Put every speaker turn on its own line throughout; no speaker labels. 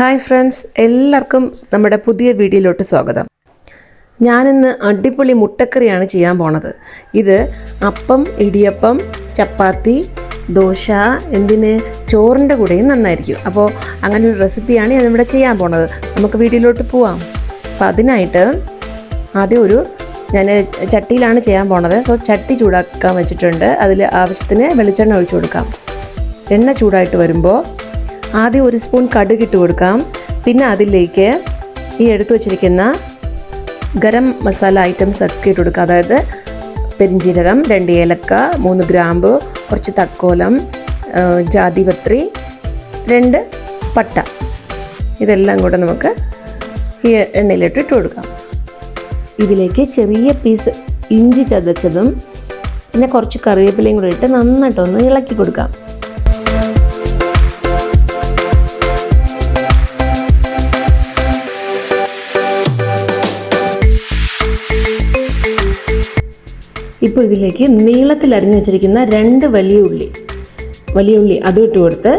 Hi friends, എല്ലാവർക്കും നമ്മുടെ പുതിയ വീഡിയോയിലോട്ട് സ്വാഗതം. ഞാനിന്ന് അടിപൊളി മുട്ടക്കറിയാണ് ചെയ്യാൻ പോണത്. ഇത് അപ്പം, ഇടിയപ്പം, ചപ്പാത്തി, ദോശ, ചോറിൻ്റെ കൂടെയും നന്നായിരിക്കും. അപ്പോൾ അങ്ങനെ ഒരു റെസിപ്പിയാണ് ഞാനിവിടെ ചെയ്യാൻ പോണത്. നമുക്ക് വീഡിയോയിലോട്ട് പോവാം. അപ്പോൾ അതിനായിട്ട് ആദ്യം ഞാൻ ചട്ടിയിലാണ് ചെയ്യാൻ പോണത്. ചട്ടി ചൂടാക്കാൻ വെച്ചിട്ടുണ്ട്. അതിൽ ആവശ്യത്തിന് വെളിച്ചെണ്ണ ഒഴിച്ചു കൊടുക്കാം. എണ്ണ ചൂടായിട്ട് വരുമ്പോൾ ആദ്യം 1 സ്പൂൺ കടുക് ഇട്ട് കൊടുക്കാം. പിന്നെ അതിലേക്ക് ഈ എടുത്തു വച്ചിരിക്കുന്ന ഗരം മസാല ഐറ്റംസ് ഒക്കെ ഇട്ട് കൊടുക്കുക. അതായത് പെരിഞ്ജീരകം, 2 ഏലക്ക, 3 ഗ്രാമ്പ്, കുറച്ച് തക്കോലം, ജാതിപത്രി, 2 പട്ട, ഇതെല്ലാം കൂടെ നമുക്ക് ഈ എണ്ണയിലിട്ട് ഇട്ട് കൊടുക്കാം. ഇതിലേക്ക് ചെറിയ പീസ് ഇഞ്ചി ചതച്ചതും പിന്നെ കുറച്ച് കറിവേപ്പിലയും കൂടെ ഇട്ട് നന്നായിട്ടൊന്ന് ഇളക്കി കൊടുക്കാം. ഇപ്പോൾ ഇതിലേക്ക് നീളത്തിൽ അരിഞ്ഞു വെച്ചിരിക്കുന്ന 2 വലിയ ഉള്ളി അതും ഇട്ട് കൊടുത്ത്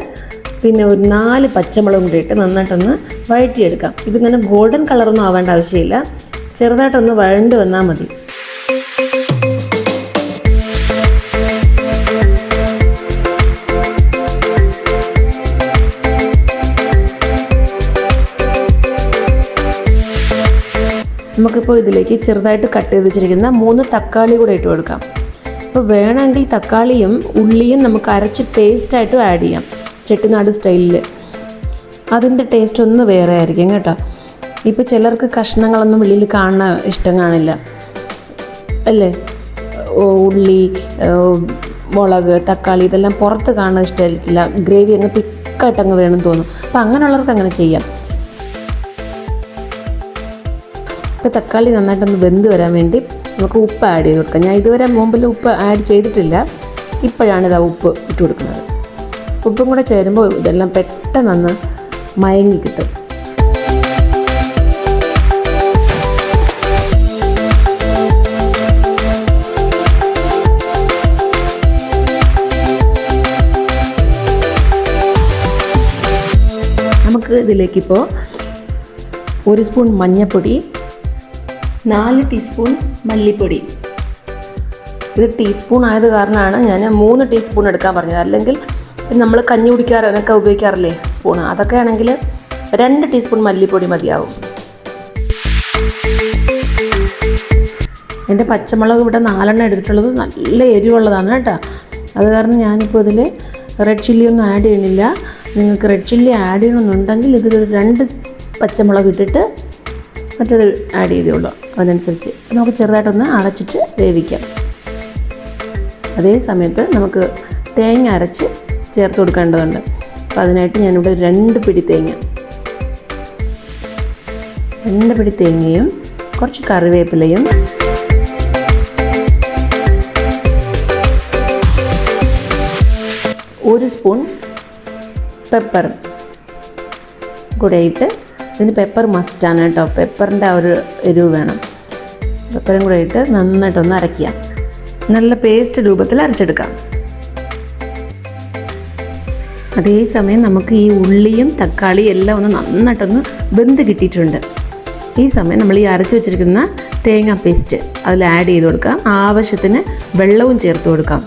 പിന്നെ ഒരു 4 പച്ചമുളകും കൂടി ഇട്ട് നന്നായിട്ടൊന്ന് വഴറ്റിയെടുക്കാം. ഇതിങ്ങനെ ഗോൾഡൻ കളറൊന്നും ആവേണ്ട ആവശ്യമില്ല, ചെറുതായിട്ടൊന്ന് വഴണ്ട് വന്നാൽ മതി. നമുക്കിപ്പോൾ ഇതിലേക്ക് ചെറുതായിട്ട് കട്ട് ചെയ്ത് വെച്ചിരിക്കുന്ന 3 തക്കാളി കൂടെ ഇട്ട് കൊടുക്കാം. അപ്പോൾ വേണമെങ്കിൽ തക്കാളിയും ഉള്ളിയും നമുക്ക് അരച്ച് പേസ്റ്റായിട്ടും ആഡ് ചെയ്യാം, ചെട്ടിനാട് സ്റ്റൈലിൽ. അതിൻ്റെ ടേസ്റ്റ് ഒന്ന് വേറെ ആയിരിക്കും കേട്ടോ. ഇപ്പോൾ ചിലർക്ക് കഷ്ണങ്ങളൊന്നും വെളിയിൽ കാണാൻ ഇഷ്ടം കാണില്ല അല്ലേ. ഉള്ളി, മുളക്, തക്കാളി ഇതെല്ലാം പുറത്ത് കാണാൻ ഇഷ്ടമായിരിക്കില്ല. ഗ്രേവി അങ്ങ് തിക്കായിട്ട് അങ്ങ് വേണമെന്ന് തോന്നും. അപ്പോൾ അങ്ങനെയുള്ളവർക്ക് അങ്ങനെ ചെയ്യാം. ഇപ്പോൾ തക്കാളി നന്നായിട്ടൊന്ന് വെന്ത് വരാൻ വേണ്ടി നമുക്ക് ഉപ്പ് ആഡ് ചെയ്ത് കൊടുക്കാം. ഞാൻ ഇതുവരെ മുമ്പിൽ ഉപ്പ് ആഡ് ചെയ്തിട്ടില്ല, ഇപ്പോഴാണ് ഉപ്പ് ഇട്ട് കൊടുക്കുന്നത്. ഉപ്പും കൂടെ ചേരുമ്പോൾ ഇതെല്ലാം പെട്ടെന്ന് മയങ്ങി കിട്ടും. നമുക്ക് ഇതിലേക്കിപ്പോൾ 1 സ്പൂൺ മഞ്ഞൾപ്പൊടി, 4 ടീസ്പൂൺ മല്ലിപ്പൊടി. ഇത് ടീസ്പൂൺ ആയത് കാരണമാണ് ഞാൻ 3 ടീസ്പൂൺ എടുക്കാൻ പറഞ്ഞത്. അല്ലെങ്കിൽ നമ്മൾ കഞ്ഞി കുടിക്കാറൊക്കെ ഉപയോഗിക്കാറില്ലേ സ്പൂൺ, അതൊക്കെ ആണെങ്കിൽ 2 ടീസ്പൂൺ മല്ലിപ്പൊടി മതിയാവും. എൻ്റെ പച്ചമുളക് ഇവിടെ 4 എടുത്തിട്ടുള്ളത് നല്ല എരിവുള്ളതാണ് കേട്ടോ. അത് കാരണം ഞാനിപ്പോൾ ഇതിൽ റെഡ് ചില്ലി ഒന്നും ആഡ് ചെയ്യണില്ല. നിങ്ങൾക്ക് റെഡ് ചില്ലി ആഡ് ചെയ്യണമെന്നുണ്ടെങ്കിൽ ഇതിൽ 2 പച്ചമുളക് ഇട്ടിട്ട് മറ്റേത് ആഡ് ചെയ്തോളൂ. അതിനനുസരിച്ച് നമുക്ക് ചെറുതായിട്ടൊന്ന് അടച്ചിട്ട് വേവിക്കാം. അതേ സമയത്ത് നമുക്ക് തേങ്ങ അരച്ച് ചേർത്ത് കൊടുക്കേണ്ടതുണ്ട്. അപ്പോൾ അതിനായിട്ട് ഞാനിവിടെ 2 പിടി തേങ്ങയും കുറച്ച് കറിവേപ്പിലയും ഒരു സ്പൂൺ പെപ്പർ കൂടെ ഇട്ട്, ഇതിന് പെപ്പർ മസ്റ്റാണ് കേട്ടോ, പെപ്പറിൻ്റെ ആ ഒരു എരിവ് വേണം. പെപ്പറും കൂടെ ഇട്ട് നന്നായിട്ടൊന്ന് അരയ്ക്കുക. നല്ല പേസ്റ്റ് രൂപത്തിൽ അരച്ചെടുക്കാം. അതേസമയം നമുക്ക് ഈ ഉള്ളിയും തക്കാളിയും എല്ലാം ഒന്ന് നന്നായിട്ടൊന്ന് വെന്ത് കിട്ടിയിട്ടുണ്ട്. ഈ സമയം നമ്മൾ ഈ അരച്ച് വെച്ചിരിക്കുന്ന തേങ്ങ പേസ്റ്റ് അതിൽ ആഡ് ചെയ്ത് കൊടുക്കാം. ആവശ്യത്തിന് വെള്ളവും ചേർത്ത് കൊടുക്കാം.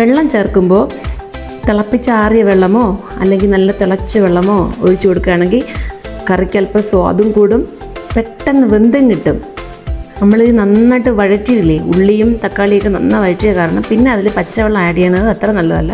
വെള്ളം ചേർക്കുമ്പോൾ തിളപ്പിച്ചാറിയ വെള്ളമോ അല്ലെങ്കിൽ നല്ല തിളച്ച വെള്ളമോ ഒഴിച്ചു കൊടുക്കുകയാണെങ്കിൽ കറിക്ക് അല്പം സ്വാദും കൂടും, പെട്ടെന്ന് വെന്തും കിട്ടും. നമ്മളിത് നന്നായിട്ട് വഴറ്റിയില്ലേ, ഉള്ളിയും തക്കാളിയൊക്കെ നന്നായി വഴറ്റിയ കാരണം പിന്നെ അതിൽ പച്ചവെള്ളം ആഡ് ചെയ്യണത് അത്ര നല്ലതല്ല.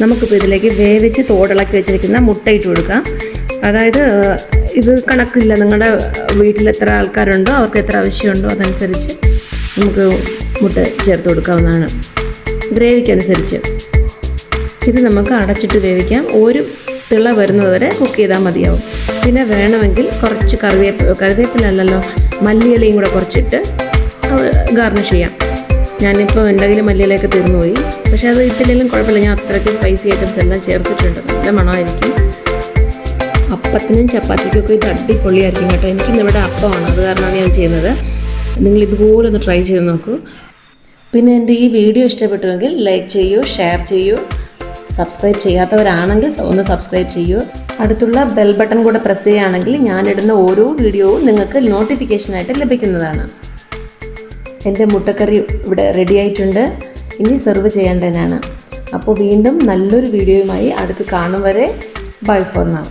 നമുക്കിപ്പോൾ ഇതിലേക്ക് വേവിച്ച് തോടിളക്കി വെച്ചിരിക്കുന്ന മുട്ട ഇട്ട് കൊടുക്കാം. അതായത് ഇത് കണക്കില്ല, നിങ്ങളുടെ വീട്ടിൽ എത്ര ആൾക്കാരുണ്ടോ അവർക്ക് എത്ര ആവശ്യമുണ്ടോ അതനുസരിച്ച് നമുക്ക് മുട്ട ചേർത്ത് കൊടുക്കാവുന്നതാണ്, ഗ്രേവിക്കനുസരിച്ച്. ഇത് നമുക്ക് അടച്ചിട്ട് വേവിക്കാം. ഒരു തിള വരുന്നത് വരെ കുക്ക് ചെയ്താൽ മതിയാവും. പിന്നെ വേണമെങ്കിൽ കുറച്ച് കറിവേപ്പിലല്ലോ മല്ലിയിലയും കൂടെ കുറച്ചിട്ട് ഗാർണിഷ് ചെയ്യാം. ഞാനിപ്പോൾ എൻ്റെ കയ്യിൽ മല്ലിയിലൊക്കെ തീർന്നു പോയി. പക്ഷേ അത് ഇട്ടില്ലെങ്കിലും കുഴപ്പമില്ല, ഞാൻ അത്രയ്ക്ക് സ്പൈസി ഐറ്റംസ് എല്ലാം ചേർത്തിട്ടുണ്ട്. നല്ല മണമായിരിക്കും. അപ്പത്തിനും ചപ്പാത്തിക്കൊക്കെ ഇത് അടിപൊളിയായിരിക്കും കേട്ടോ. എനിക്കിന്നിവിടെ അപ്പമാണ്, അത് കാരണമാണ് ഞാൻ ചെയ്യുന്നത്. നിങ്ങൾ ഇതുപോലെ ഒന്ന് ട്രൈ ചെയ്ത് നോക്കൂ. പിന്നെ എൻ്റെ ഈ വീഡിയോ ഇഷ്ടപ്പെട്ടുവെങ്കിൽ ലൈക്ക് ചെയ്യൂ, ഷെയർ ചെയ്യൂ. സബ്സ്ക്രൈബ് ചെയ്യാത്തവരാണെങ്കിൽ ഒന്ന് സബ്സ്ക്രൈബ് ചെയ്യൂ. അടുത്തുള്ള ബെൽ ബട്ടൺ കൂടെ പ്രസ് ചെയ്യുകയാണെങ്കിൽ ഞാനിടുന്ന ഓരോ വീഡിയോവും നിങ്ങൾക്ക് നോട്ടിഫിക്കേഷനായിട്ട് ലഭിക്കുന്നതാണ്. എൻ്റെ മുട്ടക്കറി ഇവിടെ റെഡി ആയിട്ടുണ്ട്. ഇനി സെർവ് ചെയ്യേണ്ടതാണ്. അപ്പോൾ വീണ്ടും നല്ലൊരു വീഡിയോയുമായി അടുത്ത് കാണും വരെ ബൈ ഫോർ നൗ.